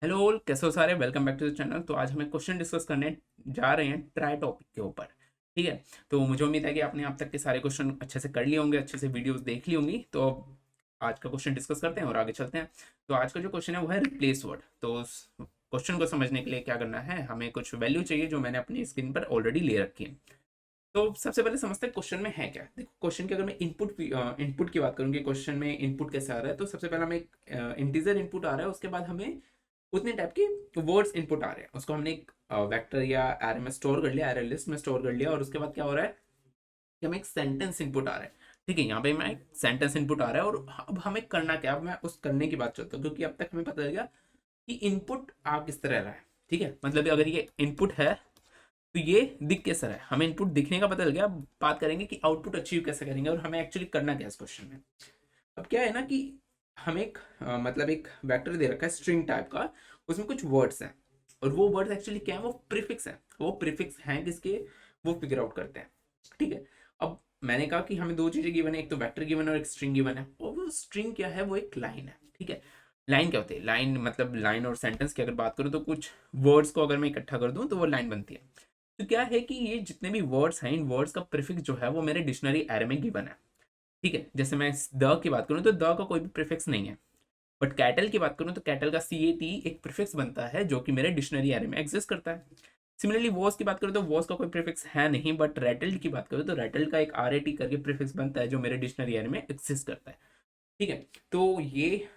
Hello all, कैसे हो सारे। Welcome back to the channel. तो आज हमें क्वेश्चन डिस्कस करने जा रहे हैं ट्राई टॉपिक के ऊपर। ठीक है। तो मुझे उम्मीद है कि आपने अब तक के सारे क्वेश्चन अच्छे से कर लिए होंगे, अच्छे से वीडियोस देख ली होंगी। तो अब आज का क्वेश्चन डिस्कस करते हैं और आगे चलते हैं। तो आज का जो क्वेश्चन है वो है रिप्लेस वर्ड। तो उस क्वेश्चन को समझने के लिए क्या करना है, हमें कुछ वैल्यू चाहिए जो मैंने अपनी स्क्रीन पर ऑलरेडी ले रखी है। तो सबसे पहले समझते हैं क्वेश्चन में है क्या। देखो, क्वेश्चन की अगर मैं इनपुट की बात करूँ कि क्वेश्चन में इनपुट कैसे आ रहा है, तो सबसे पहले हमें एक इंटीजर इनपुट आ रहा है। उसके बाद हमें उतने टाइप के वर्ड्स इनपुट आ रहे हैं। उसको हमने एक वेक्टर या एरे में स्टोर कर लिया, एरे लिस्ट में स्टोर कर लिया। और उसके बाद क्या हो रहा है कि हमें एक सेंटेंस इनपुट आ रहा है। ठीक है, यहाँ पे मैं एक सेंटेंस इनपुट आ रहा है। और अब हमें करना क्या, अब मैं उस करने की बात करता हूँ, क्योंकि अब तक हमें पता चल गया कि इनपुट आ किस तरह रहा है। ठीक है, मतलब अगर ये इनपुट है तो ये दिख कैसा रहा है, हमें इनपुट दिखने का पता चल गया। अब बात करेंगे कि आउटपुट अचीव कैसे करेंगे और हमें एक्चुअली करना क्या है इस क्वेश्चन में। अब क्या है ना कि हमें एक मतलब एक वेक्टर दे रखा है स्ट्रिंग टाइप का। उसमें कुछ वर्ड्स हैं और वो वर्ड्स एक्चुअली क्या है, वो प्रीफिक्स हैं। वो प्रीफिक्स हैं किसके, वो फिगर आउट करते हैं। ठीक है। अब मैंने कहा कि हमें दो चीजें गिवन है, एक तो वेक्टर गिवन है और एक स्ट्रिंग गिवन है। और वो स्ट्रिंग क्या है, वो एक लाइन है। ठीक है। लाइन क्या होती है, लाइन मतलब लाइन और सेंटेंस की अगर बात करूँ तो कुछ वर्ड्स को अगर मैं इकट्ठा कर दूं तो वो लाइन बनती है। तो क्या है कि ये जितने भी वर्ड्स हैं, इन वर्ड्स का प्रीफिक्स जो है वो मेरे डिक्शनरी एरे में गिवन है। ठीक है। जैसे मैं द की बात करूं तो द का कोई भी प्रीफिक्स नहीं है। बट कैटल की बात करूं तो कैटल का सी ए टी एक प्रीफिक्स बनता है जो कि मेरे डिक्शनरी एरे में एग्जिस्ट करता है। सिमिलरली वॉस की बात करूं तो वॉस का कोई प्रीफिक्स है नहीं, बट रेटल्ड की बात करूं तो रेटल्ड का एक आर ए टी करके प्रीफिक्स बनता है जो मेरे डिक्शनरी एरे में एग्जिस्ट करता है। ठीक है। तो ये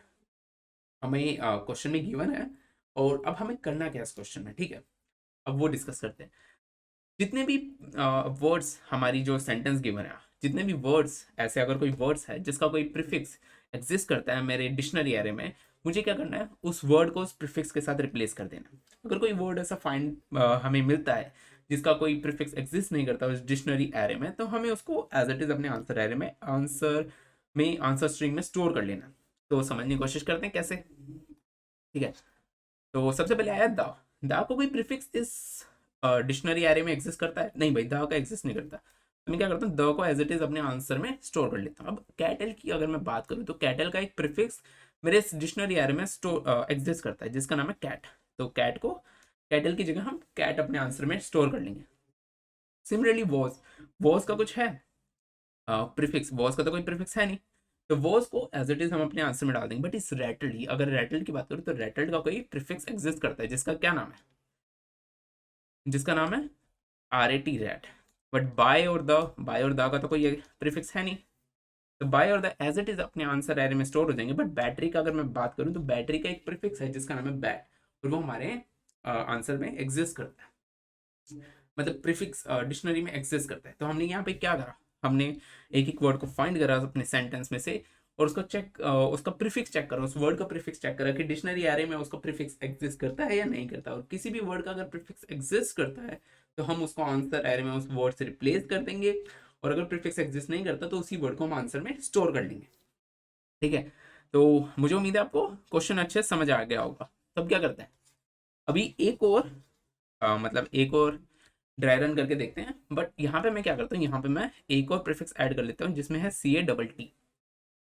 हमें क्वेश्चन में गिवन है। और अब हमें करना क्या है इस क्वेश्चन में। ठीक है, अब वो डिस्कस करते हैं। जितने भी वर्ड्स हमारी जो सेंटेंस गिवन है, जितने भी वर्ड्स ऐसे अगर कोई वर्ड्स है जिसका कोई प्रीफिक्स एग्जिस्ट करता है मेरे डिक्शनरी एरे में, मुझे क्या करना है, उस वर्ड को उस प्रीफिक्स के साथ रिप्लेस कर देना। अगर कोई वर्ड ऐसा फाइंड हमें मिलता है जिसका कोई प्रीफिक्स एग्जिस्ट नहीं करता उस डिक्शनरी एरे में, तो हमें उसको एज इट इज अपने आंसर एरे में आंसर स्ट्रिंग में स्टोर कर लेना। तो समझने की कोशिश करते हैं कैसे। ठीक है। तो सबसे पहले आया दा। दा को कोई प्रीफिक्स इस डिक्शनरी एरे में एग्जिस्ट करता है? नहीं भाई, दा का एग्जिस्ट नहीं करता। तो मैं क्या करता हूँ, द को एज इट इज अपने आंसर में स्टोर कर लेता हूँ। अब कैटल की अगर मैं बात करूँ तो कैटल का एक प्रीफिक्स मेरे इस डिक्शनरी एरे में स्टोर एग्जिस्ट करता है जिसका नाम है कैट। तो कैट को, कैटल की जगह हम कैट अपने आंसर में स्टोर कर लेंगे। सिमिलरली वॉज, वॉज का कुछ है प्रीफिक्स? वॉज का तो कोई प्रीफिक्स है नहीं, तो वॉज को एज इट इज हम अपने आंसर में डाल देंगे। बट इस रेटल्ड ही, अगर रेटल्ड की बात करूँ तो रेटल्ड का कोई प्रीफिक्स एग्जिस्ट करता है जिसका क्या नाम है, जिसका नाम है R A T rat. But बाय और द का तो कोई प्रीफिक्स है नहीं। तो बाय और द एज इट इज अपने आंसर एरे में स्टोर हो जाएंगे। बट बैटरी का अगर मैं बात करूं तो बैटरी का एक प्रीफिक्स है जिसका नाम है बैट, और वो हमारे आंसर में एग्जिस्ट करता है। मतलब प्रीफिक्स डिक्शनरी में एग्जिस्ट करता है। तो हमने यहाँ पे क्या करा, हमने एक एक वर्ड को फाइंड करा अपने सेंटेंस में से, और उसको उसका प्रीफिक्स चेक करा, उस वर्ड का प्रीफिक्स चेक करा कि डिक्शनरी एरे में उसका प्रीफिक्स एग्जिस्ट करता है या नहीं करता। और किसी भी वर्ड का अगर प्रीफिक्स एग्जिस्ट करता है तो हम उसको आंसर एरे में उस वर्ड से रिप्लेस कर देंगे। और अगर प्रीफिक्स एग्जिस्ट नहीं करता तो उसी वर्ड को हम आंसर में स्टोर कर लेंगे। ठीक है। तो मुझे उम्मीद है आपको क्वेश्चन अच्छे से समझ आ गया होगा। तब क्या करते हैं, अभी एक और मतलब एक और ड्राई रन करके देखते हैं। बट यहाँ पे मैं क्या करता हूँ, यहाँ पे मैं एक और प्रीफिक्स ऐड कर लेता हूँ जिसमें है C A double T.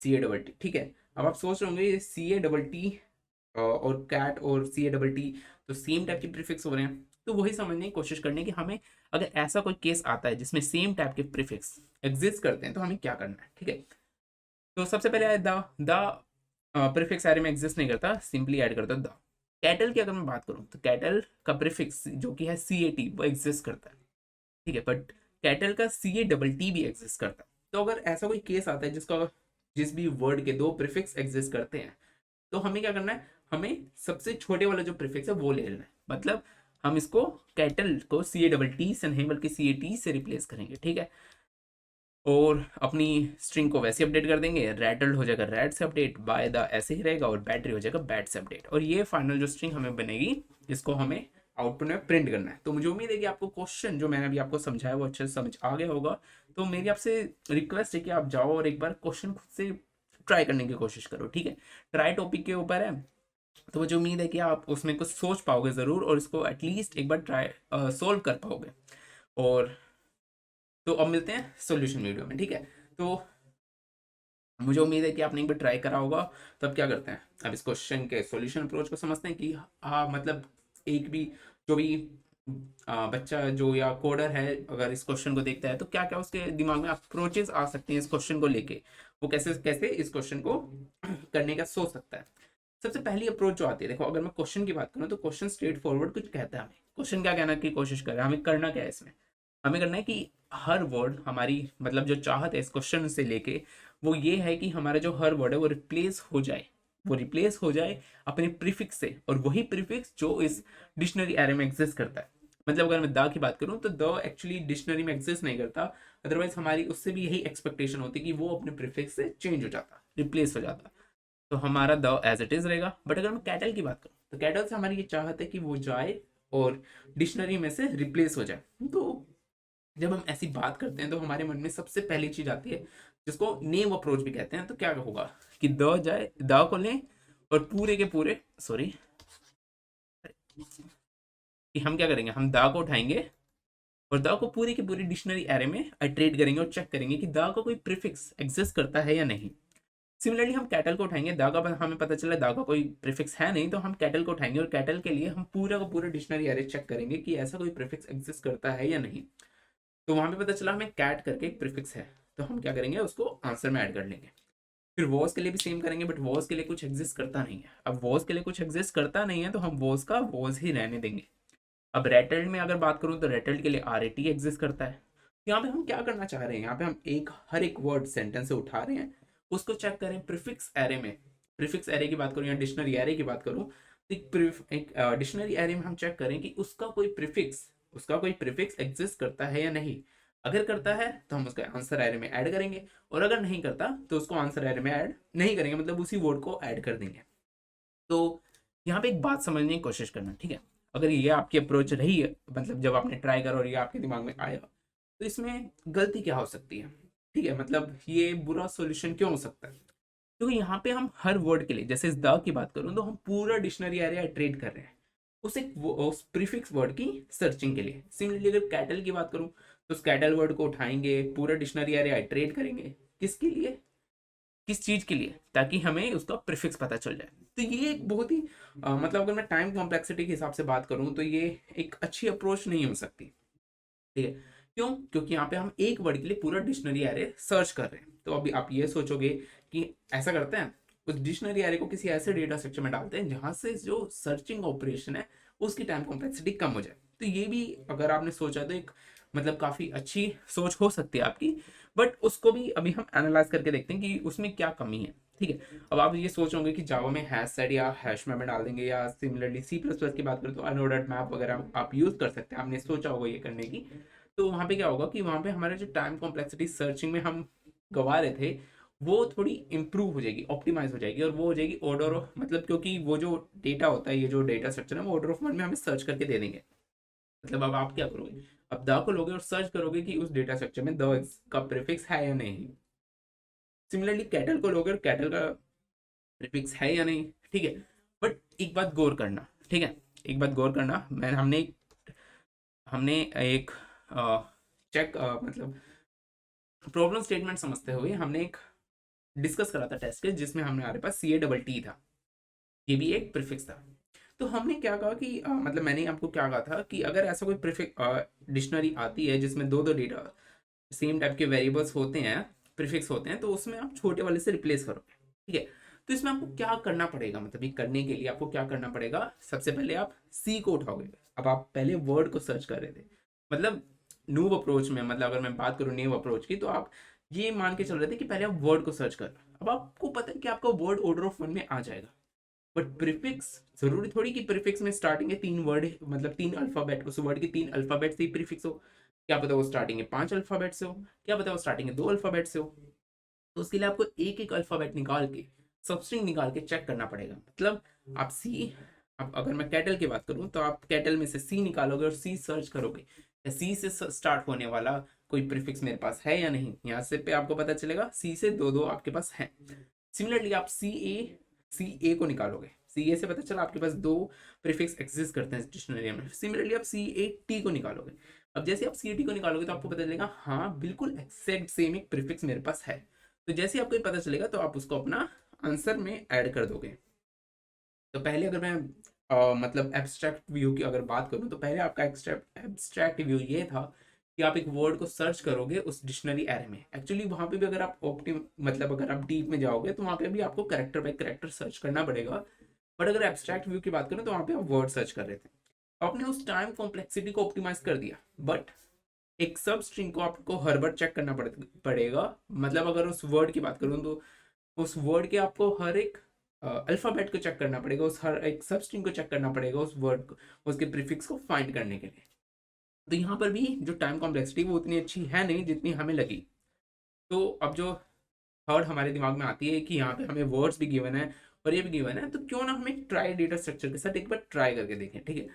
C A double T, ठीक है। अब आप सोच रहे होंगे ये सी ए डबल टी और कैट और सी ए डबल टी तो सेम टाइप के प्रीफिक्स हो रहे हैं। तो वही समझने की कोशिश करने की हमें, अगर ऐसा कोई केस आता है जिसमें सेम टाइप के प्रीफिक्स एग्जिस्ट करते हैं तो हमें क्या करना है। ठीक है। तो सबसे पहले आया द प्रीफिक्स एरे में एग्जिस्ट नहीं करता, सिंपली ऐड करता द। कैटल की अगर मैं बात करूँ तो कैटल का प्रीफिक्स जो कि है सी ए टी वो एग्जिस्ट करता है। ठीक है। बट कैटल का सी ए डबल टी भी एग्जिस्ट करता है। तो अगर ऐसा कोई केस आता है जिसका जिस भी वर्ड के दो प्रीफिक्स एग्जिस्ट करते हैं, तो हमें क्या करना है, हमें सबसे छोटे वाला जो प्रीफिक्स है वो ले लेना है। मतलब हम इसको कैटल को सी ए डबल टी से नहीं बल्कि सी ए टी से रिप्लेस करेंगे। ठीक है। और अपनी स्ट्रिंग को वैसे अपडेट कर देंगे, रैटल्ड हो जाएगा रैट से अपडेट, बाय द ऐसे ही रहेगा, और बैटरी हो जाएगा बैट से अपडेट। और ये फाइनल जो स्ट्रिंग हमें बनेगी इसको हमें आउटपुट में प्रिंट करना है। तो मुझे उम्मीद है कि आपको क्वेश्चन जो मैंने अभी आपको समझाया वो अच्छे से समझ आ गया होगा। तो मेरी आपसे रिक्वेस्ट है कि आप जाओ और एक बार क्वेश्चन खुद से ट्राई करने की कोशिश करो। ठीक है। ट्राई टॉपिक के ऊपर है, तो मुझे उम्मीद है कि आप उसमें कुछ सोच पाओगे ज़रूर और इसको एटलीस्ट एक बार ट्राई सोल्व कर पाओगे। और तो अब मिलते हैं सॉल्यूशन वीडियो में। ठीक है। तो मुझे उम्मीद है कि आपने एक बार ट्राई करा होगा। तो अब क्या करते हैं, अब इस क्वेश्चन के सॉल्यूशन अप्रोच को समझते हैं कि मतलब एक भी जो भी बच्चा जो या कोडर है अगर इस क्वेश्चन को देखता है तो क्या क्या उसके दिमाग में अप्रोचेस आ सकते हैं इस क्वेश्चन को लेके, वो कैसे कैसे इस क्वेश्चन को करने का सोच सकता है। सबसे पहली अप्रोच जो आती है, देखो अगर मैं क्वेश्चन की बात करूँ तो क्वेश्चन स्ट्रेट फॉरवर्ड कुछ कहता है हमें। क्वेश्चन क्या कहना की कोशिश कर रहा है, हमें करना क्या है इसमें, हमें करना है कि हर वर्ड हमारी मतलब जो चाहत है इस क्वेश्चन से लेके वो ये है कि हमारा जो हर वर्ड है वो रिप्लेस हो जाए, वो रिप्लेस हो जाए अपने प्रीफिक्स से, और वही प्रीफिक्स जो इस डिक्शनरी एरे में एग्जिस्ट करता है। मतलब अगर मैं द की बात करूं तो द एक्चुअली डिक्शनरी में एग्जिस्ट नहीं करता, अदरवाइज हमारी उससे भी यही एक्सपेक्टेशन होती कि वो अपने प्रीफिक्स से चेंज हो जाता, रिप्लेस हो जाता। तो हमारा द एज इट इज रहेगा। बट अगर मैं कैटल की बात करूं तो कैटल से हमारी ये चाहत है कि वो जाए और डिक्शनरी में से रिप्लेस हो जाए। तो जब हम ऐसी बात करते हैं तो हमारे मन में सबसे पहली चीज आती है जिसको नेम अप्रोच भी कहते हैं। तो क्या होगा कि द जाए, द को लें और पूरे के पूरे सॉरी कि हम क्या करेंगे, हम द को उठाएंगे और द को पूरी की पूरी डिक्शनरी एरे में आइट्रेट करेंगे और चेक करेंगे कि द का कोई प्रीफिक्स एग्जिस्ट करता है या नहीं। सिमिलरली हम कैटल को उठाएंगे, द का हमें पता चला द का कोई प्रीफिक्स है नहीं, तो हम कैटल को उठाएंगे और कैटल के लिए हम पूरा का पूरा डिक्शनरी एरे चेक करेंगे कि ऐसा कोई प्रीफिक्स एग्जिस्ट करता है या नहीं। तो वहां पे पता चला हमें कैट करके एक प्रीफिक्स है, तो हम क्या करेंगे उसको आंसर में ऐड कर लेंगे। फिर वॉज के लिए भी सेम करेंगे, बट वॉज के लिए कुछ एग्जिस्ट करता नहीं है। अब वॉज के लिए कुछ एग्जिस्ट करता नहीं है तो हम वॉज का वॉज ही रहने देंगे। अब रेटल्ड में अगर बात करूं तो रेटल्ड के लिए आर ए टी एग्जिस्ट करता है। यहाँ पे हम क्या करना चाह रहे हैं, यहाँ पे हम हर एक वर्ड सेंटेंस से उठा रहे हैं, उसको चेक करें प्रीफिक्स एरे में। प्रीफिक्स एरे की बात करूं या डिक्शनरी एरे की बात करूं तो एक डिक्शनरी एरे में हम चेक करें कि उसका कोई प्रीफिक्स एग्जिस्ट करता है या नहीं। अगर करता है तो हम उसका आंसर एरे में ऐड करेंगे, और अगर नहीं करता तो उसको आंसर एरे में ऐड नहीं करेंगे, मतलब उसी वर्ड को ऐड कर देंगे। तो यहाँ पे एक बात समझने की कोशिश करना, ठीक है। अगर ये आपकी अप्रोच रही है, मतलब जब आपने ट्राई करा और ये आपके दिमाग में आया, तो इसमें गलती क्या हो सकती है, ठीक है, मतलब ये बुरा सॉल्यूशन क्यों हो सकता है। क्योंकि यहाँ पे हम हर वर्ड के लिए, जैसे इस द की बात करूँ तो हम पूरा डिक्शनरी एरिया ट्रेड कर रहे हैं उस प्रीफिक्स वर्ड की सर्चिंग के लिए। सिमिलरली अगर कैटल की बात करूँ तो उस कैटल वर्ड को उठाएंगे, पूरा डिक्शनरी एरिया ट्रेड करेंगे, किसके लिए, किस चीज के लिए, ताकि हमें उसका प्रीफिक्स पता चल जाए। तो ये एक बहुत ही मतलब अगर मैं टाइम कॉम्प्लेक्सिटी के हिसाब से बात करूं तो ये एक अच्छी अप्रोच नहीं हो सकती, ठीक है। क्यों, क्योंकि यहाँ पे हम एक वर्ड के लिए पूरा डिक्शनरी एरे सर्च कर रहे हैं। तो अभी आप ये सोचोगे कि ऐसा करते हैं, उस डिक्शनरी एरे को किसी ऐसे डेटा स्ट्रक्चर में डालते हैं जहां से जो सर्चिंग ऑपरेशन है उसकी टाइम कॉम्प्लेक्सिटी कम हो जाए। तो ये भी अगर आपने सोचा तो एक मतलब काफी अच्छी सोच हो सकती है आपकी, बट उसको भी अभी हम एनालाइज करके देखते हैं कि उसमें क्या कमी है, ठीक है। अब आप ये सोचोगे कि जावा में हैश सेट या हैश मैप में डाल देंगे, या सिमिलरली सी प्लस प्लस की बात करें तो अनऑर्डर्ड मैप वगैरह आप यूज कर सकते हैं, आपने सोचा होगा ये करने की। तो वहाँ पे क्या होगा कि वहाँ पे हमारे जो टाइम कॉम्प्लेक्सिटी सर्चिंग में हम गवा रहे थे वो थोड़ी इंप्रूव हो जाएगी, ऑप्टिमाइज हो जाएगी, और वो हो जाएगी ऑर्डर ऑफ, मतलब क्योंकि वो जो डेटा होता है, ये जो डेटा स्ट्रक्चर है वो ऑर्डर ऑफ वन में हमें सर्च करके दे देंगे। मतलब अब आप क्या करोगे, अब द को लोगे और सर्च करोगे कि उस डेटा स्ट्रक्चर में द का प्रीफिक्स है या नहीं। सिमिलरली कैटल को लोगे और कैटल का प्रीफिक्स है या नहीं, ठीक है। बट एक बात गौर करना, ठीक है, एक बात गौर करना, मैं हमने एक चेक मतलब प्रॉब्लम स्टेटमेंट समझते हुए हमने एक डिस्कस करा था टेस्ट केस जिसमें हमारे पास सी ए डबल टी था, ये भी एक प्रीफिक्स था। तो हमने क्या कहा कि मतलब मैंने आपको क्या कहा था कि अगर ऐसा कोई प्रीफिक्स डिक्शनरी आती है जिसमें दो दो डेटा सेम टाइप के वेरिएबल्स होते हैं, प्रीफिक्स होते हैं, तो उसमें आप छोटे वाले से रिप्लेस करोगे, ठीक है। तो इसमें आपको क्या करना पड़ेगा, मतलब ये करने के लिए आपको क्या करना पड़ेगा, सबसे पहले आप सी को उठाओगे। अब आप पहले वर्ड को सर्च कर रहे थे, मतलब न्यू अप्रोच में, मतलब अगर मैं बात करूँ न्यू अप्रोच की, तो आप ये मान के चल रहे थे कि पहले आप वर्ड को सर्च कर रहे हो। अब आपको पता है कि आपका वर्ड ऑर्डर ऑफ वन में आ जाएगा, बट प्रीफिक्स जरूरी थोड़ी कि प्रीफिक्स में स्टार्टिंग है तीन वर्ड, मतलब तीन अल्फाबेट, उस वर्ड के तीन अल्फाबेट से ही प्रीफिक्स हो। क्या पता वो स्टार्टिंग है पांच अल्फाबेट से हो, क्या पता वो स्टार्टिंग है दो अल्फाबेट से हो। तो उसके लिए आपको एक एक अल्फाबेट निकाल के, सबस्ट्रिंग निकाल के चेक करना पड़ेगा। मतलब आप सी, अब अगर मैं कैटल की बात करूं तो आप कैटल में से सी निकालोगे और सी सर्च करोगे सी से स्टार्ट होने वाला कोई प्रीफिक्स मेरे पास है या नहीं। यहाँ से पे आपको पता चलेगा सी से दो दो आपके पास है। सिमिलरली आप सी ए को निकालोगे, सी ए से पता चला आपके पास दो प्रीफिक्स एग्जिस्ट करते हैं डिक्शनरी में। सिमिलरली आप सी ए टी को निकालोगे, अब जैसे आप सी ए टी को निकालोगे तो आपको पता चलेगा हाँ बिल्कुल एक्जैक्ट सेम एक प्रीफिक्स मेरे पास है। तो जैसे ही आपको ये पता चलेगा तो आप उसको अपना आंसर में ऐड कर दोगे। तो पहले अगर मैं मतलब एब्स्ट्रैक्ट व्यू की अगर बात करूं तो पहले आपका एब्स्ट्रैक्ट व्यू ये था कि आप एक वर्ड को सर्च करोगे उस डिक्शनरी एरे में। एक्चुअली वहां पे भी अगर आप मतलब अगर आप डीप में जाओगे तो वहां पे भी आपको करेक्टर बाय करेक्टर सर्च करना पड़ेगा। बट अगर एब्स्ट्रैक्ट व्यू की बात करें तो वहां पे आप वर्ड सर्च कर रहे थे, आपने उस टाइम कॉम्प्लेक्सिटी को ऑप्टिमाइज कर दिया। बट एक सब स्ट्रिंग को आपको हर बार चेक करना पड़ेगा। मतलब अगर उस वर्ड की बात करूं तो उस वर्ड के आपको हर एक अल्फाबेट को चेक करना पड़ेगा, उस हर एक सब स्ट्रिंग को चेक करना पड़ेगा उस वर्ड को, उसके प्रीफिक्स को फाइंड करने के लिए। तो यहाँ पर भी जो टाइम कॉम्प्लेक्सिटी वो उतनी अच्छी है नहीं जितनी हमें लगी। तो अब जो थर्ड हमारे दिमाग में आती है कि यहाँ पे हमें वर्ड्स भी गिवन है और ये भी गिवन है, तो क्यों ना हम एक ट्राई डेटा स्ट्रक्चर के साथ एक बार ट्राई करके देखें। ठीक है,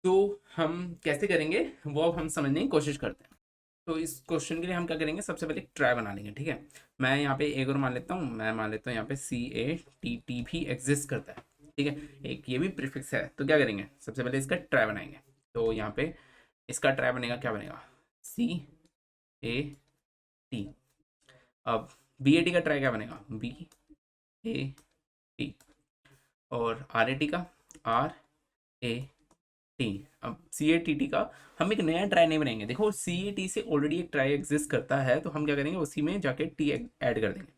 तो हम कैसे करेंगे वो अब हम समझने की कोशिश करते हैं। तो इस क्वेश्चन के लिए हम क्या करेंगे, सबसे पहले एक ट्राई बना लेंगे। ठीक है, मैं यहाँ पे एक और मान लेता हूँ, मैं मान लेता हूँ यहाँ पे CATT भी एग्जिस्ट करता है। ठीक है, एक ये भी प्रीफिक्स है। तो क्या करेंगे, सबसे पहले इसका ट्राई बनाएंगे। तो यहाँ पे इसका ट्राई बनेगा, क्या बनेगा, CAT। अब BAT का ट्राई क्या बनेगा, BAT। और RAT का RAT। अब CATT का हम एक नया ट्राई नहीं बनाएंगे। देखो CAT से ऑलरेडी एक ट्राई एग्जिस्ट करता है, तो हम क्या करेंगे, उसी में जाके T ऐड कर देंगे।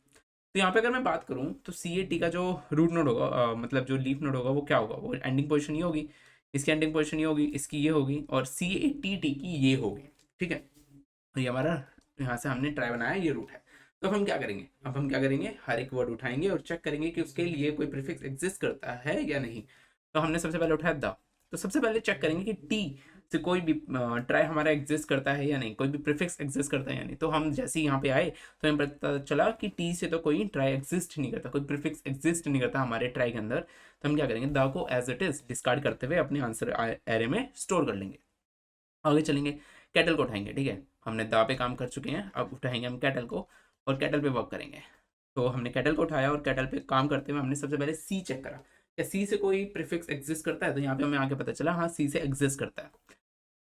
तो यहाँ पे अगर मैं बात करूँ तो CAT का जो रूट नोड होगा, मतलब जो लीफ नोड होगा, वो क्या होगा, वो एंडिंग पोजीशन ये होगी, इसकी एंडिंग पोजीशन ये होगी, इसकी ये होगी, और CATT की ये होगी। ठीक है, तो ये हमारा यहाँ से हमने ट्राई बनाया, ये रूट है। तो अब हम क्या करेंगे, अब हम क्या करेंगे, हर एक वर्ड उठाएंगे और चेक करेंगे कि उसके लिए कोई प्रीफिक्स एग्जिस्ट करता है या नहीं। तो हमने सबसे पहले उठाया द। तो सबसे पहले चेक करेंगे कि टी से कोई भी ट्राई हमारा एग्जिस्ट करता है या नहीं, कोई भी प्रीफिक्स एग्जिस्ट करता है या नहीं। तो हम जैसे ही यहाँ पे आए तो हमें पता चला कि टी से तो कोई ट्राई एग्जिस्ट नहीं करता, कोई प्रीफिक्स एग्जिस्ट नहीं करता हमारे ट्राई के अंदर। तो हम क्या करेंगे, द को एज इट इज डिस्कार्ड करते हुए अपने आंसर एरे में स्टोर कर लेंगे। आगे चलेंगे, कैटल को उठाएंगे। ठीक है, हमने दा पे काम कर चुके हैं, अब उठाएंगे हम कैटल को और कैटल पे वर्क करेंगे। तो हमने कैटल को उठाया और कैटल पे काम करते हुए हमने सबसे पहले सी चेक करा, क्या सी से कोई प्रीफिक्स एग्जिस्ट करता है। तो यहाँ पे हमें आगे पता चला हाँ सी से एग्जिस्ट करता है।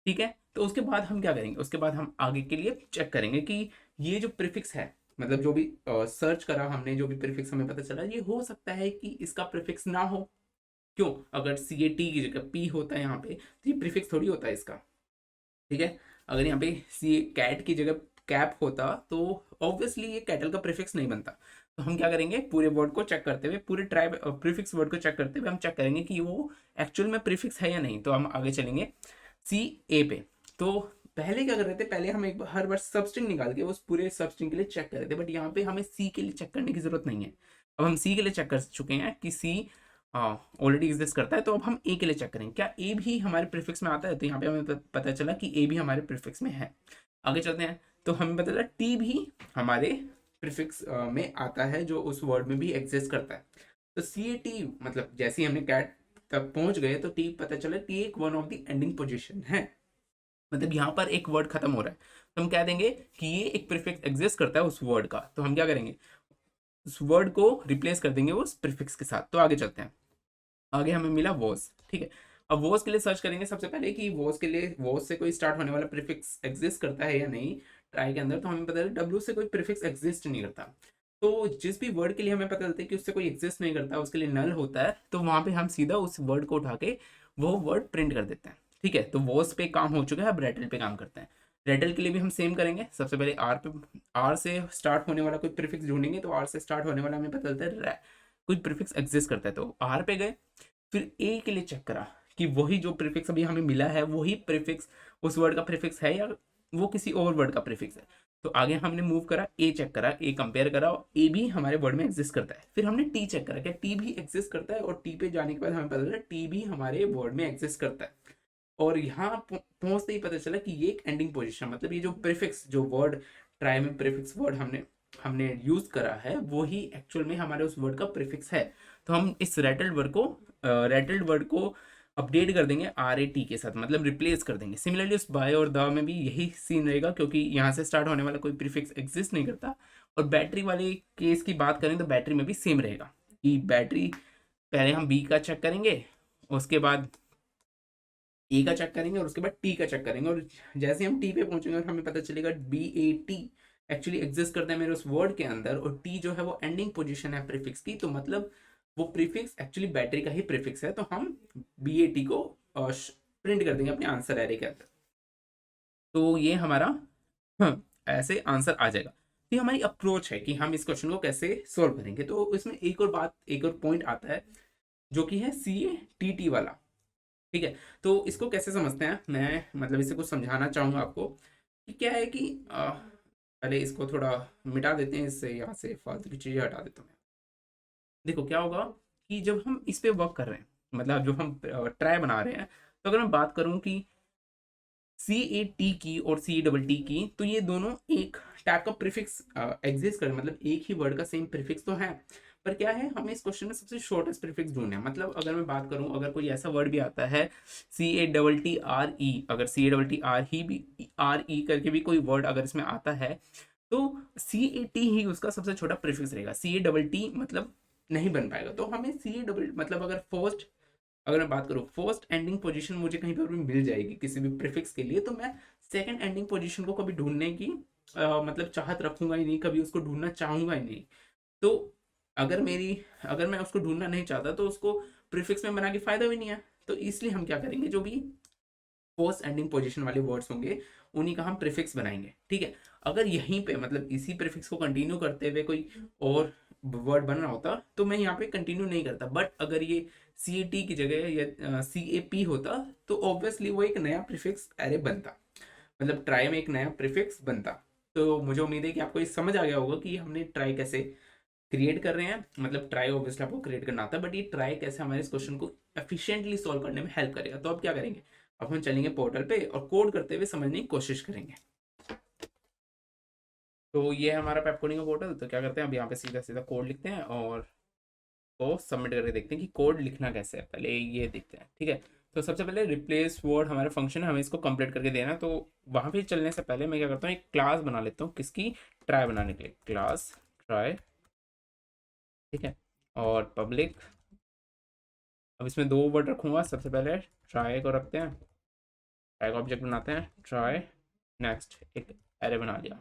ठीक है, तो उसके बाद हम क्या करेंगे, उसके बाद हम आगे के लिए चेक करेंगे कि ये जो प्रीफिक्स है, मतलब जो भी सर्च करा हमने, जो भी प्रीफिक्स हमें पता चला, ये हो सकता है कि इसका प्रीफिक्स ना हो। क्यों, अगर CAT की जगह P होता है यहाँ पे तो ये प्रीफिक्स थोड़ी होता है इसका। ठीक है, अगर यहाँ पे सी कैट की जगह कैप होता तो ऑब्वियसली ये कैटल का प्रीफिक्स नहीं बनता। तो हम क्या करेंगे, पूरे वर्ड को चेक करते हुए, पूरे ट्राइब प्रीफिक्स वर्ड को चेक करते हुए हम चेक करेंगे कि वो एक्चुअल में प्रीफिक्स है या नहीं। तो हम आगे चलेंगे CA पे। तो पहले क्या कर रहे थे, पहले हम एक बार हर बार सबस्ट्रिंग निकाल के उस पूरे सबस्ट्रिंग के लिए चेक कर रहे थे, बट यहाँ पे हमें सी के लिए चेक करने की जरूरत नहीं है। अब हम सी के लिए चेक कर चुके हैं कि सी ऑलरेडी एग्जिस्ट करता है। तो अब हम ए के लिए चेक करेंगे, क्या ए भी हमारे प्रीफिक्स में आता है। तो यहाँ पे हमें पता चला कि ए भी हमारे प्रीफिक्स में है। आगे चलते हैं, तो हमें पता चला टी भी हमारे प्रीफिक्स में आता है, जो उस वर्ड में भी एग्जिस्ट करता है। तो CAT मतलब जैसे ही हमने कैट तक पहुंच गए तो टी पता चला टी एक one of the ending position है, मतलब यहाँ पर एक वर्ड खत्म हो रहा है। तो हम कह देंगे कि ये एक प्रीफिक्स एग्जिस्ट करता है उस वर्ड का। तो हम क्या करेंगे, उस वर्ड को रिप्लेस कर देंगे उस प्रीफिक्स के साथ। तो आगे चलते हैं, आगे हमें मिला वॉज। ठीक है, अब वॉज के लिए सर्च करेंगे सबसे पहले कि वॉज के लिए वॉज से कोई स्टार्ट होने वाला प्रीफिक्स एग्जिस्ट करता है या नहीं ट्राई के अंदर। तो हमें पता चला W से कोई प्रीफिक्स एग्जिस्ट नहीं करता। तो जिस भी वर्ड के लिए हमें पता चलता है कि उससे कोई एग्जिस्ट नहीं करता, उसके लिए नल होता है, तो वहां पे हम सीधा उस वर्ड को उठा के वो वर्ड प्रिंट कर देते हैं। ठीक है, तो वॉज पे काम हो चुका है, अब रेटल पे काम करते हैं। रेटल के लिए भी हम सेम करेंगे, सबसे पहले आर से स्टार्ट होने वाला कोई प्रीफिक्स ढूंढेंगे। तो आर से स्टार्ट होने वाला हमें पता चलता है कोई प्रीफिक्स एग्जिस्ट करता है, तो आर पे गए। फिर ए के लिए चेक करा कि वही जो प्रीफिक्स अभी हमें मिला है वही प्रीफिक्स उस वर्ड का प्रीफिक्स है या वो किसी और वर्ड का प्रीफिक्स है। तो आगे हमने मूव करा, ए चेक करा, ए कंपेयर करा, ए भी हमारे वर्ड में एग्जिस्ट करता है। फिर हमने टी चेक करा, क्या टी भी एग्जिस्ट करता है, और टी पे जाने के बाद हमें पता चला टी भी हमारे वर्ड में एग्जिस्ट करता है। और यहाँ पहुंचते ही पता चला कि ये एक एंडिंग पोजिशन, मतलब ये जो प्रीफिक्स, जो वर्ड ट्राई में प्रीफिक्स वर्ड हमने हमने यूज करा है वही एक्चुअल में हमारे उस वर्ड का प्रीफिक्स है। तो हम इस रेटल्ड वर्ड को अपडेट कर देंगे RAT के साथ, मतलब रिप्लेस कर देंगे। सिमिलरली उस बाय और द में भी यही सीन रहेगा, क्योंकि यहाँ से स्टार्ट होने वाला कोई प्रीफिक्स एग्जिस्ट नहीं करता। और बैटरी वाले केस की बात करें तो बैटरी में भी सेम रहेगा कि बैटरी पहले हम B का चेक करेंगे, उसके बाद ए का चेक करेंगे और उसके बाद टी का चेक करेंगे। और जैसे हम टी पे पहुंचेंगे और हमें पता चलेगा BAT, एक्चुअली एग्जिस्ट करते हैं मेरे उस वर्ड के अंदर, और टी जो है वो एंडिंग पोजीशन है प्रीफिक्स की, तो मतलब वो प्रीफिक्स एक्चुअली बैटरी का ही प्रीफिक्स है, तो हम बी ए टी को प्रिंट कर देंगे अपने आंसर एरे के अंदर। तो ये हमारा ऐसे आंसर आ जाएगा। तो ये हमारी अप्रोच है कि हम इस क्वेश्चन को कैसे सॉल्व करेंगे। तो इसमें एक और बात, एक और पॉइंट आता है जो कि है सी ए टी टी वाला। ठीक है, तो इसको कैसे समझते हैं, मैं मतलब इसे कुछ समझाना चाहूंगा आपको कि क्या है कि पहले इसको थोड़ा मिटा देते हैं, इससे यहाँ से फालतू की चीज़ें हटा देता हूँ। देखो क्या होगा कि जब हम इस पे वर्क कर रहे हैं, मतलब जो हम ट्राई बना रहे हैं, तो अगर मैं बात करूं कि सी ए टी की और सी डबल टी की, तो ये दोनों एक टाइप का प्रीफिक्स एग्जिस्ट कर, मतलब एक ही वर्ड का सेम प्रीफिक्स तो है, पर क्या है हमें इस क्वेश्चन में सबसे शॉर्टेस्ट प्रीफिक्स ढूंढना है। मतलब अगर मैं बात करूं, अगर कोई ऐसा वर्ड भी आता है C A double T R E, अगर C A double T R ही भी आर ई करके भी कोई वर्ड अगर इसमें आता है, तो सी ए टी ही उसका सबसे छोटा प्रीफिक्स रहेगा, सी ए डबल टी मतलब नहीं बन पाएगा। तो हमें सी ए डबल मतलब अगर मैं बात करूँ फर्स्ट एंडिंग पोजीशन मुझे कहीं पर भी मिल जाएगी किसी भी प्रीफिक्स के लिए, तो मैं सेकंड एंडिंग पोजीशन को कभी ढूंढने की मतलब चाहत रखूंगा ही नहीं, कभी उसको ढूंढना चाहूंगा ही नहीं। तो अगर मैं उसको ढूंढना नहीं चाहता तो उसको प्रीफिक्स में बना के फायदा भी नहीं है। तो इसलिए हम क्या करेंगे, जो भी पोस्ट एंडिंग पोजीशन वाले वर्ड्स होंगे उन्हीं का हम प्रीफिक्स बनाएंगे। ठीक है, अगर यहीं पे मतलब इसी प्रीफिक्स को कंटिन्यू करते हुए कोई और वर्ड बन रहा होता तो मैं यहाँ पे कंटिन्यू नहीं करता, बट अगर ये सी ए टी की जगह या सी ए पी होता तो ऑब्वियसली वो एक नया प्रीफिक्स एरे बनता, मतलब ट्राई में एक नया प्रीफिक्स बनता। तो मुझे उम्मीद है कि आपको ये समझ आ गया होगा कि हमने ट्राई कैसे क्रिएट कर रहे हैं। मतलब ट्राई ऑब्वियसली आपको क्रिएट करना आता है, बट ये ट्राई कैसे हमारे इस क्वेश्चन को एफिशिएंटली सॉल्व करने में हेल्प करेगा। तो अब क्या करेंगे, अब हम चलेंगे पोर्टल पे और कोड करते हुए समझने की कोशिश करेंगे। तो ये है हमारा पेप कोडिंग का पोर्टल। तो क्या करते हैं, अब यहाँ पे सीधा सीधा कोड लिखते हैं और को सबमिट करके देखते हैं कि कोड लिखना कैसे है, पहले ये देखते हैं। ठीक है, तो सबसे पहले रिप्लेस वर्ड हमारा फंक्शन है, हमें इसको कंप्लीट करके देना है। तो वहाँ पे चलने से पहले मैं क्या करता हूँ, एक क्लास बना लेता हूँ किसकी, ट्राई बनाने के लिए, क्लास ट्राई। ठीक है, और पब्लिक, अब इसमें दो वर्ड रखूँगा। सबसे पहले ट्राई को रखते हैं, ट्राई का ऑब्जेक्ट बनाते हैं, ट्राई नेक्स्ट एक एरे बना लिया।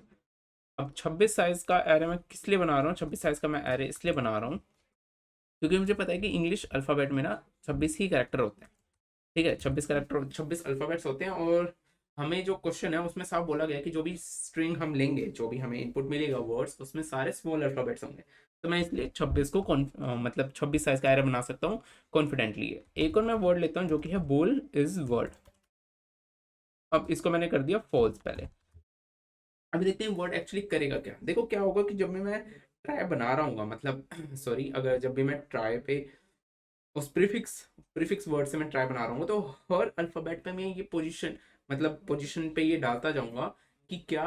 अब 26 साइज का एरे मैं किस लिए बना रहा हूँ, 26 साइज का मैं एरे इसलिए बना रहा हूँ क्योंकि मुझे पता है कि इंग्लिश अल्फ़ाबेट में ना 26 ही कैरेक्टर होते हैं। ठीक है, 26 कैरेक्टर, 26 अल्फ़ाबेट्स होते हैं, और हमें जो क्वेश्चन है उसमें साफ बोला गया है कि जो भी स्ट्रिंग हम लेंगे, जो भी हमें इनपुट मिलेगा वर्ड्स, उसमें सारे स्मॉल अल्फ़ाबेट्स होंगे। तो मैं इसलिए 26 को मतलब 26 साइज का एरे बना सकता हूँ कॉन्फिडेंटली। एक और मैं वर्ड लेता हूँ जो कि है बुल इज वर्ड। अब इसको मैंने कर दिया फॉल्स पहले। अभी देखते हैं वर्ड एक्चुअली करेगा क्या। देखो क्या होगा कि जब मैं ट्राई बना रहा हूँ, मतलब सॉरी, अगर जब भी मैं ट्राई पे उस प्रीफिक्स वर्ड से मैं ट्राई बना रहा हूँ, तो हर अल्फ़ाबेट पे मैं ये पोजीशन, मतलब पोजीशन पे ये डालता जाऊंगा कि क्या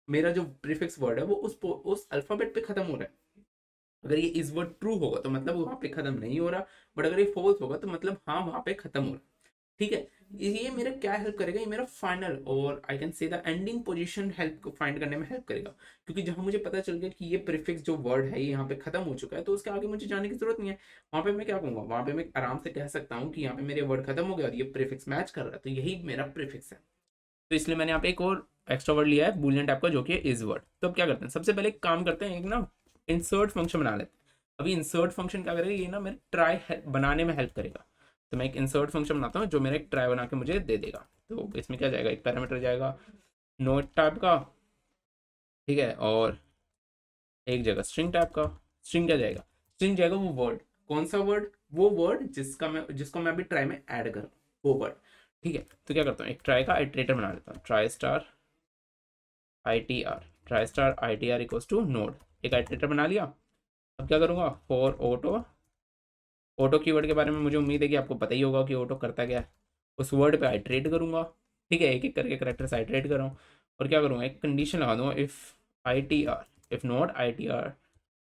मेरा जो प्रीफिक्स वर्ड है वो उस अल्फ़ाबेट पे खत्म हो रहा है। अगर ये इस वर्ड ट्रू होगा तो मतलब वहाँ पे खत्म नहीं हो रहा, बट अगर ये फॉल्स होगा तो मतलब हाँ वहाँ पे खत्म हो रहा है। ठीक है, ये मेरा क्या हेल्प करेगा, ये मेरा फाइनल और I can say the ending position help को फाइंड करने में हेल्प करेगा। क्योंकि जहां मुझे पता चल गया कि ये प्रीफिक्स जो वर्ड है ये यहाँ पे खत्म हो चुका है, तो उसके आगे मुझे जाने की जरूरत नहीं है। वहां पे मैं क्या कहूंगा, वहां पे मैं आराम से कह सकता हूँ कि यहाँ पे मेरे वर्ड खत्म हो गया और ये प्रीफिक्स मैच कर रहा है, तो यही मेरा प्रीफिक्स है। तो इसलिए मैंने यहाँ पे एक और एक्स्ट्रा वर्ड लिया है बूलियन टाइप का, जो कि इज वर्ड। तो अब क्या करते हैं, सबसे पहले एक काम करते हैं, एक ना इंसर्ट फंक्शन बना लेते हैं। अभी इंसर्ट फंक्शन क्या करेगा, ये ना मेरे ट्राई बनाने में हेल्प करेगा। तो मैं एक इंसर्ट फंक्शन बनाता हूँ जो मेरा एक ट्राई बना के मुझे दे देगा। तो इसमें क्या जाएगा, एक पैरामीटर जाएगा नोट टाइप का, ठीक है, और एक जगह स्ट्रिंग टाइप का। स्ट्रिंग क्या जाएगा, स्ट्रिंग जाएगा वो वर्ड, कौन सा वर्ड, वो वर्ड जिसको मैं अभी ट्राई में ऐड करूँ, वो वर्ड। ठीक है, तो क्या करता हूँ, एक ट्राई का आइटरेटर बना लेता हूँ, trie star I T R, trie star I T R equals to node. एक आइटरेटर बना लिया। अब क्या करूँगा, फॉर ऑटो, ऑटो कीवर्ड के बारे में मुझे उम्मीद है कि आपको पता ही होगा कि ऑटो करता क्या है। उस वर्ड पे आइटरेट करूँगा। ठीक है, एक एक करके करेक्टर से आइटरेट कर रहा हूँ, और क्या करूँगा, एक कंडीशन लगा दूंगा, if I T R, if not I T R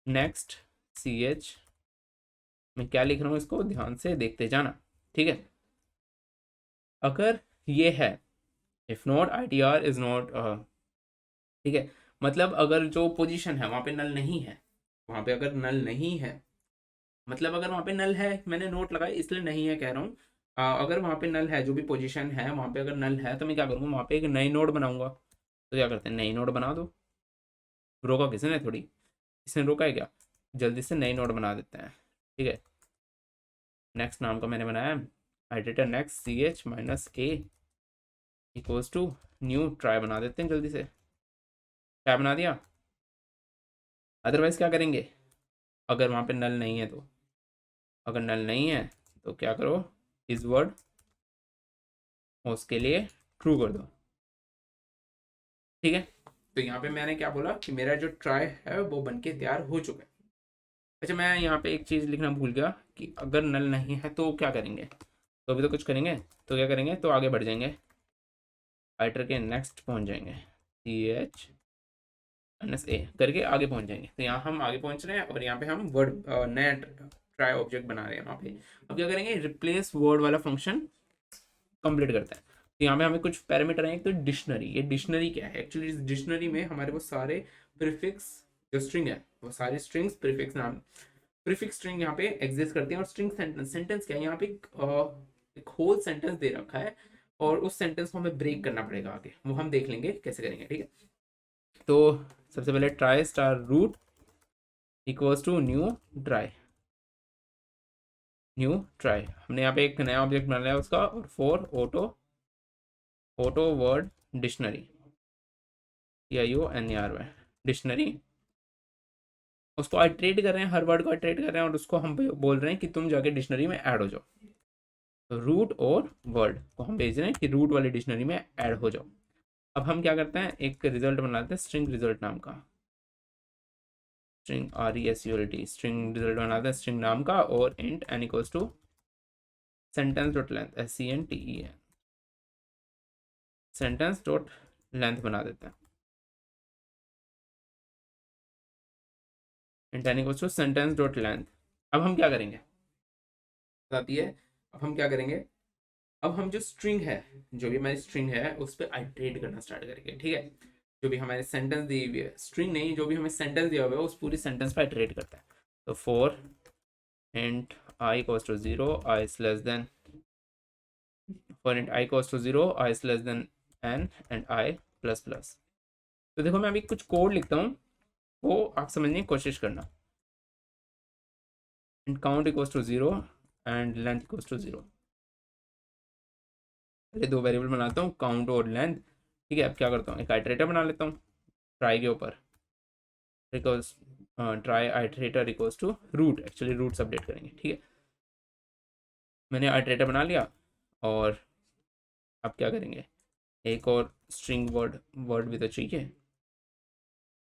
next C H. मैं क्या लिख रहा हूँ इसको ध्यान से देखते जाना। ठीक है, अगर ये है if not I T are is not, ठीक है, मतलब अगर जो पोजीशन है वहाँ पे नल नहीं है, वहाँ पे अगर नल नहीं है, मतलब अगर वहाँ पे नल है, मैंने नोट लगाया इसलिए नहीं है कह रहा हूँ, अगर वहाँ पे नल है, जो भी पोजीशन है वहाँ पे अगर नल है, तो मैं क्या करूँगा, वहाँ पे एक नई नोड बनाऊंगा। तो क्या करते हैं, नई नोड बना दो। रोका किसने थोड़ी, इसने रोका है क्या। जल्दी से नई नोड बना देते हैं, ठीक है। नेक्स्ट नाम का मैंने बनाया iterator next C H minus A equals to new trie बना देते हैं जल्दी से। क्या बना दिया। अदरवाइज क्या करेंगे, अगर वहाँ पे नल नहीं है तो, अगर नल नहीं है तो क्या करो, इस वर्ड उसके लिए ट्रू कर दो, ठीक है। तो यहाँ पे मैंने क्या बोला कि मेरा जो ट्राई है वो बन के तैयार हो चुका है। अच्छा मैं यहाँ पे एक चीज़ लिखना भूल गया कि अगर नल नहीं है तो क्या करेंगे, तो अभी तो कुछ करेंगे, तो क्या करेंगे, तो आगे बढ़ जाएंगे, आइटर के नेक्स्ट पहुँच जाएंगे, सी एच माइनस ए करके आगे पहुँच जाएंगे। तो यहाँ हम आगे पहुँच रहे हैं और यहाँ पे हम वर्ड नया ट्राई ऑब्जेक्ट बना रहे हैं वहाँ पे। अब क्या करेंगे, रिप्लेस वर्ड वाला फंक्शन कंप्लीट करते हैं। तो यहाँ पे हमें कुछ पैरामीटर हैं, एक तो डिक्शनरी। ये डिक्शनरी क्या है, एक्चुअली इस डिक्शनरी में हमारे वो सारे प्रीफिक्स जो स्ट्रिंग है वो सारी स्ट्रिंग्स प्रीफिक्स नाम प्रीफिक्स स्ट्रिंग यहाँ पे एग्जिस्ट करती हैं। और स्ट्रिंग सेंटेंस, सेंटेंस क्या है, यहाँ पे एक होल सेंटेंस दे रखा है और उस सेंटेंस को हमें ब्रेक करना पड़ेगा आगे, वो हम देख लेंगे कैसे करेंगे, ठीक है। तो सबसे पहले trie star root equals to new trie, new trie हमने यहाँ पे एक नया ऑब्जेक्ट बना लिया उसका, और for auto word dictionary TIONER में डिक्शनरी, उसको आइट्रेट कर रहे हैं, हर वर्ड को आइट्रेट कर रहे हैं और उसको हम बोल रहे हैं कि तुम जाके डिक्शनरी में ऐड हो जाओ। तो रूट और वर्ड को हम भेज रहे हैं कि रूट वाली डिक्शनरी में ऐड हो जाओ। अब हम क्या करते हैं, एक रिजल्ट बनाते हैं स्ट्रिंग रिजल्ट नाम का, स्ट्रिंग RESULT स्ट्रिंग रिजल्ट बनाते हैं स्ट्रिंग नाम का, और int n equals to sentence dot length SENTEN sentence dot length बना देते हैं, int n equals to sentence dot length. अब हम क्या करेंगे बताती है, अब हम क्या करेंगे, अब हम जो स्ट्रिंग है, जो भी हमारी स्ट्रिंग है उस पर आइट्रेट करना स्टार्ट करेंगे, ठीक है। जो भी हमारे सेंटेंस दी हुई है, स्ट्रिंग नहीं, जो भी हमें सेंटेंस दिया हुआ है उस पूरी सेंटेंस पर आइट्रेट करता है। तो for int I equals to 0 I is less than, for int I equals to 0 I is less than n and I plus plus. तो देखो मैं अभी कुछ कोड लिखता हूँ, वो आप समझने की कोशिश करना। Int count equals to 0 and length equals to 0, पहले दो वेरिएबल बनाता हूँ काउंट और लेंथ, ठीक है। अब क्या करता हूँ, एक आइटरेटर बना लेता हूँ ट्राई के ऊपर, because trie iterator equals to root, actually roots update करेंगे, ठीक है। मैंने आइटरेटर बना लिया और अब क्या करेंगे, एक और स्ट्रिंग वर्ड, वर्ड भी तो चाहिए,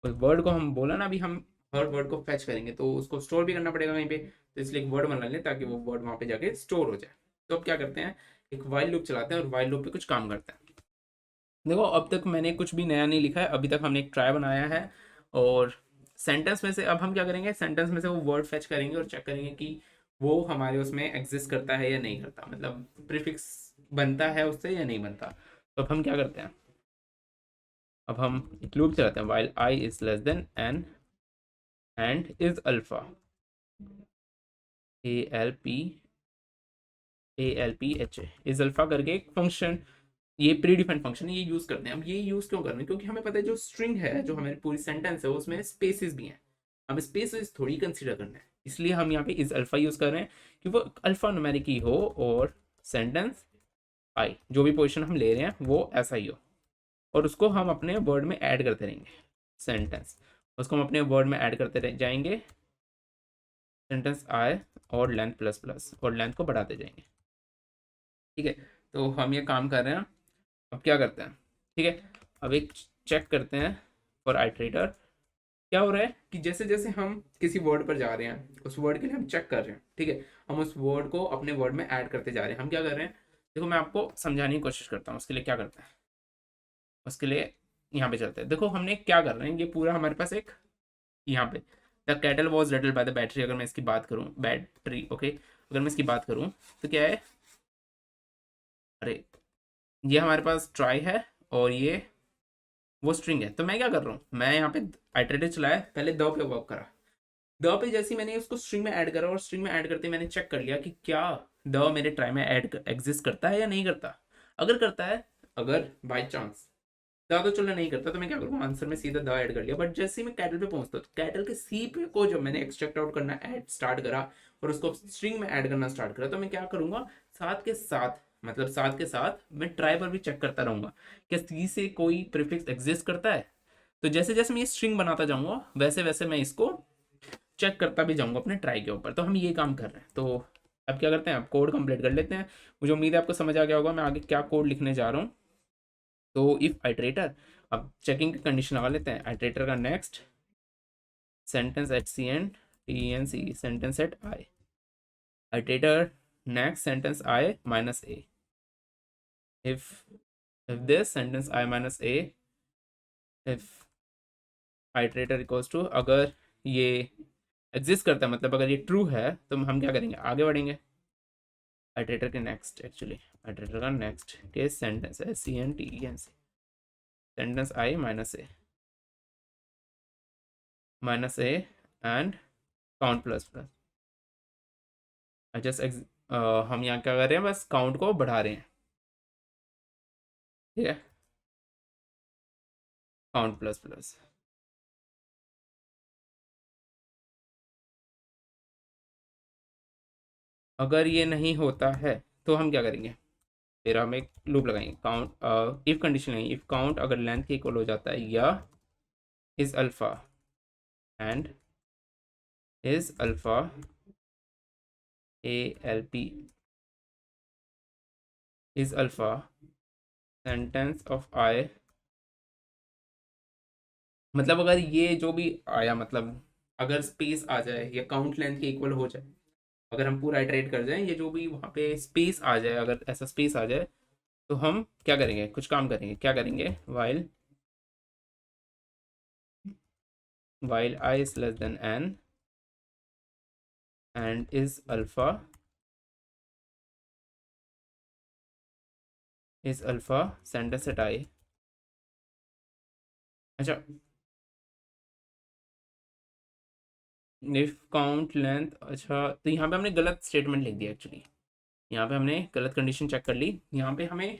उस वर्ड को हम बोला ना अभी हम हर वर्ड को फैच करेंगे तो उसको स्टोर भी करना पड़ेगा कहीं पे, तो इसलिए एक वर्ड बना लें ताकि वो वर्ड वहाँ पे जाके स्टोर हो जाए। तो अब क्या करते हैं, एक वाइल लूप चलाते हैं और वाइल लूप पे कुछ काम करते हैं। देखो अब तक मैंने कुछ भी नया नहीं लिखा है, अभी तक हमने एक ट्राई बनाया है, और सेंटेंस में से अब हम क्या करेंगे, सेंटेंस में से वो वर्ड फेच करेंगे और चेक करेंगे कि वो हमारे उसमें एग्जिस्ट करता है या नहीं करता, मतलब प्रीफिक्स बनता है उससे या नहीं बनता। तो अब हम क्या करते हैं, अब हम एक लूप चलाते हैं, while I is less than n and is alpha ALPHA is alpha करके एक फंक्शन, ये प्री डिफाइंड फंक्शन है, ये यूज करते हैं। अब ये यूज क्यों कर रहे हैं, क्योंकि हमें पता है जो स्ट्रिंग है, जो हमारी पूरी सेंटेंस है उसमें स्पेसेस भी हैं, हमें स्पेसेस थोड़ी कंसीडर करना है, इसलिए हम यहाँ पे इस अल्फा यूज कर रहे हैं कि वो अल्फा न्यूमेरिक ही हो और सेंटेंस आई जो भी पोजीशन हम ले रहे हैं वो ऐसा ही हो, और उसको हम अपने वर्ड में ऐड करते रहेंगे, सेंटेंस उसको हम अपने वर्ड में ऐड करते जाएंगे, सेंटेंस आए और लेंथ प्लस प्लस, और लेंथ को बढ़ाते जाएंगे, ठीक है। तो हम ये काम कर रहे हैं। अब क्या करते हैं, ठीक है, अब एक चेक करते हैं फॉर आइट्रेटर, क्या हो रहा है कि जैसे जैसे हम किसी वर्ड पर जा रहे हैं उस वर्ड के लिए हम चेक कर रहे हैं, ठीक है, हम उस वर्ड को अपने वर्ड में ऐड करते जा रहे हैं। हम क्या कर रहे हैं, देखो मैं आपको समझाने की कोशिश करता हूँ उसके लिए क्या करते हैं, उसके लिए यहाँ पे चलते हैं। देखो हमने क्या कर रहे हैं, ये पूरा हमारे पास एक यहाँ पे the cattle was Ratle by the battery, अगर मैं इसकी बात करूँ, बैटरी ओके, अगर मैं इसकी बात करूँ तो क्या है, अरे ये हमारे पास ट्राई है और ये वो स्ट्रिंग है। तो मैं क्या कर रहा हूँ, मैं यहाँ पे आइटरेटिव चलाया, पहले द पे वर्क करा, द पे जैसे मैंने उसको स्ट्रिंग में ऐड करा और स्ट्रिंग में ऐड करते मैंने चेक कर लिया कि क्या द मेरे ट्राई में ऐड एग्जिस्ट करता है या नहीं करता। अगर करता है, अगर बाई चांस ज़्यादा चलना नहीं करता, तो मैं क्या करूँगा, आंसर में सीधा द ऐड कर लिया। बट जैसे ही मैं कैटल पे पहुंचता हूँ, तो कैटल के सी पे को जब मैंने एक्सट्रैक्ट आउट करना ऐड स्टार्ट करा और उसको स्ट्रिंग में ऐड करना स्टार्ट करा, तो मैं क्या करूँगा, साथ के साथ, मतलब साथ के साथ मैं ट्राई पर भी चेक करता रहूँगा क्या सी से कोई प्रीफिक्स एग्जिस्ट करता है। तो जैसे जैसे मैं ये स्ट्रिंग बनाता जाऊँगा, वैसे वैसे मैं इसको चेक करता भी जाऊँगा अपने ट्राई के ऊपर। तो हम ये काम कर रहे हैं। तो अब क्या करते हैं, अब कोड कंप्लीट कर लेते हैं। मुझे उम्मीद है आपको समझ आ गया होगा मैं आगे क्या कोड लिखने जा रहा हूँ। तो इफ आइट्रेटर, अब चेकिंग की कंडीशन लगा लेते हैं। आइट्रेटर का next sentence at C N T N C sentence at I, iterator next sentence I minus A, if this sentence I minus A, if iterator equals to, अगर ये exist करता है, मतलब अगर ये ट्रू है, तो हम क्या करेंगे, आगे बढ़ेंगे। आइट्रेटर के नेक्स्ट, एक्चुअली आइट्रेटर का नेक्स्ट केस सेंटेंस है C N T N C sentence I minus A and count plus plus. Just हम यहाँ क्या कर रहे हैं, बस काउंट को बढ़ा रहे हैं, ठीक है, काउंट प्लस प्लस। अगर ये नहीं होता है तो हम क्या करेंगे, फिर हम एक लूप लगाएंगे, काउंट इफ कंडीशन नहीं, इफ काउंट अगर लेंथ के इक्वल हो जाता है, या is alpha and is alpha A L P is alpha sentence of I, मतलब अगर ये जो भी आया, मतलब अगर स्पेस आ जाए या काउंट लेंथ के इक्वल हो जाए, अगर हम पूरा इटरेट कर जाएं, ये जो भी वहाँ पे स्पेस आ जाए, अगर ऐसा स्पेस आ जाए, तो हम क्या करेंगे, कुछ काम करेंगे, क्या करेंगे, while I is less than N and is alpha sentence at I. अच्छा, इफ काउंट लेंथ, अच्छा तो यहाँ पे हमने गलत स्टेटमेंट लिख दिया एक्चुअली। यहाँ पे हमने गलत कंडीशन चेक कर ली। यहाँ पे हमें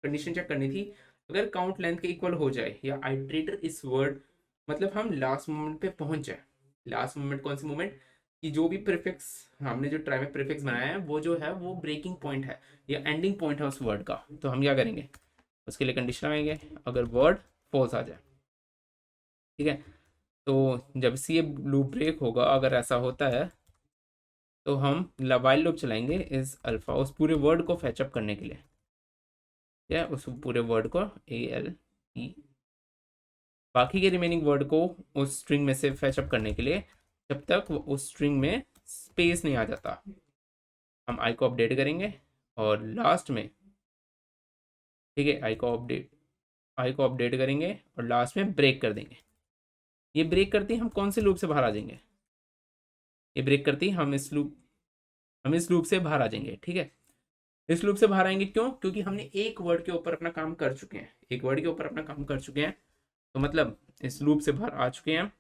कंडीशन चेक करनी थी, अगर काउंट लेंथ के इक्वल हो जाए या आइट्रेटर इस वर्ड, मतलब हम लास्ट मोमेंट पे पहुंच जाए। लास्ट मोमेंट कौन सी मोमेंट, कि जो भी प्रीफिक्स हमने जो ट्राई में प्रीफिक्स बनाया है, वो जो है वो ब्रेकिंग पॉइंट है या एंडिंग पॉइंट है उस वर्ड का। तो हम क्या करेंगे, उसके लिए कंडीशन लगाएंगे, अगर वर्ड फॉल्स आ जाए, ठीक है, तो जब से ये लूप ब्रेक होगा, अगर ऐसा होता है, तो हम वाइल लूप चलाएंगे इस अल्फा, उस पूरे वर्ड को फैचअप करने के लिए, या उस पूरे वर्ड को ए एल ई, बाकी के रिमेनिंग वर्ड को उस स्ट्रिंग में से फैचअप करने के लिए, जब तक वो उस स्ट्रिंग में स्पेस नहीं आ जाता, हम आई को अपडेट करेंगे। और लास्ट में, ठीक है, आई को अपडेट करेंगे और लास्ट में ब्रेक कर देंगे। ये ब्रेक करते ही हम कौन से लूप से बाहर आ जाएंगे, ये ब्रेक करते ही हम इस लूप से बाहर आ जाएंगे, ठीक है। इस लूप से बाहर आएंगे क्यों, क्योंकि हमने एक वर्ड के ऊपर अपना काम कर चुके हैं, एक वर्ड के ऊपर अपना काम कर चुके हैं, तो मतलब इस लूप से बाहर आ चुके हैं।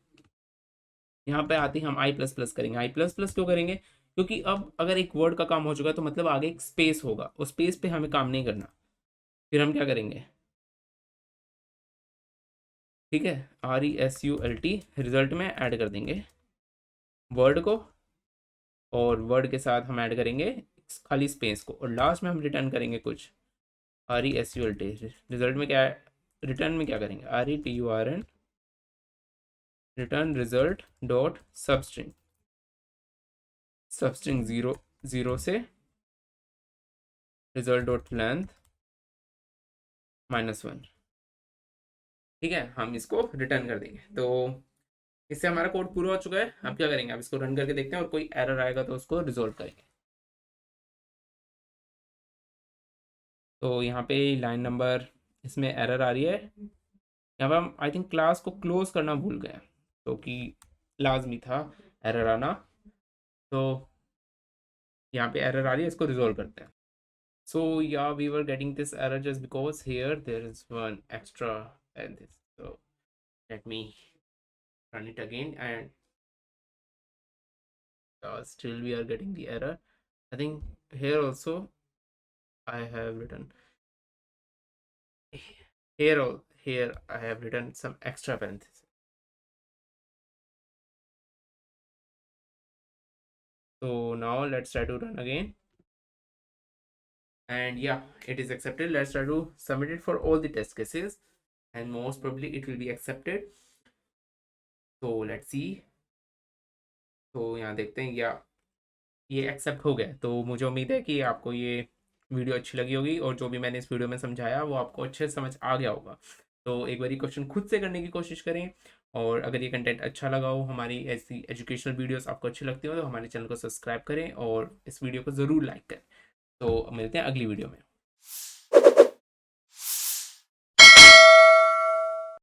यहाँ पे आते ही हम आई प्लस प्लस करेंगे। आई प्लस प्लस क्यों करेंगे, क्योंकि अब अगर एक वर्ड का काम हो चुका है, तो मतलब आगे एक स्पेस होगा, उस स्पेस पे हमें काम नहीं करना। फिर हम क्या करेंगे, ठीक है, RESULT रिजल्ट में ऐड कर देंगे वर्ड को, और वर्ड के साथ हम ऐड करेंगे खाली स्पेस को, और लास्ट में हम रिटर्न करेंगे कुछ। RESULT रिजल्ट में क्या, रिटर्न में क्या करेंगे, RETURN return result dot substring, substring zero zero से रिजल्ट डॉट लेंथ -1, ठीक है, हम इसको रिटर्न कर देंगे। तो इससे हमारा कोड पूरा हो चुका है। अब क्या करेंगे, अब इसको रन करके देखते हैं, और कोई एरर आएगा तो उसको रिजोल्व करेंगे। तो यहाँ पे लाइन नंबर, इसमें एरर आ रही है, यहाँ पर हम आई थिंक क्लास को क्लोज करना भूल गए, तो कि लाजमी था एरर आना। तो यहाँ पे एरर आ रही है, इसको रिजोल्व करते हैं। So yeah we were getting this error just because here there is one extra and this, so let me run it again, and still we are getting the error. I think here also I have written, here here I have written some extra parentheses. So now let's try to run again. And yeah, it is accepted. Let's try to submit it for all the test cases, and most probably it will be accepted. So let's see. तो यहाँ देखते हैं, या ये accept हो गया। तो मुझे उम्मीद है कि आपको ये वीडियो अच्छी लगी होगी और जो भी मैंने इस वीडियो में समझाया वो आपको अच्छे से समझ आ गया होगा। तो एक बार क्वेश्चन खुद से करने की कोशिश करें, और अगर ये कंटेंट अच्छा लगा हो, हमारी ऐसी एजुकेशनल वीडियोस आपको अच्छी लगती हो, तो हमारे चैनल को सब्सक्राइब करें और इस वीडियो को ज़रूर लाइक करें। तो मिलते हैं अगली वीडियो में।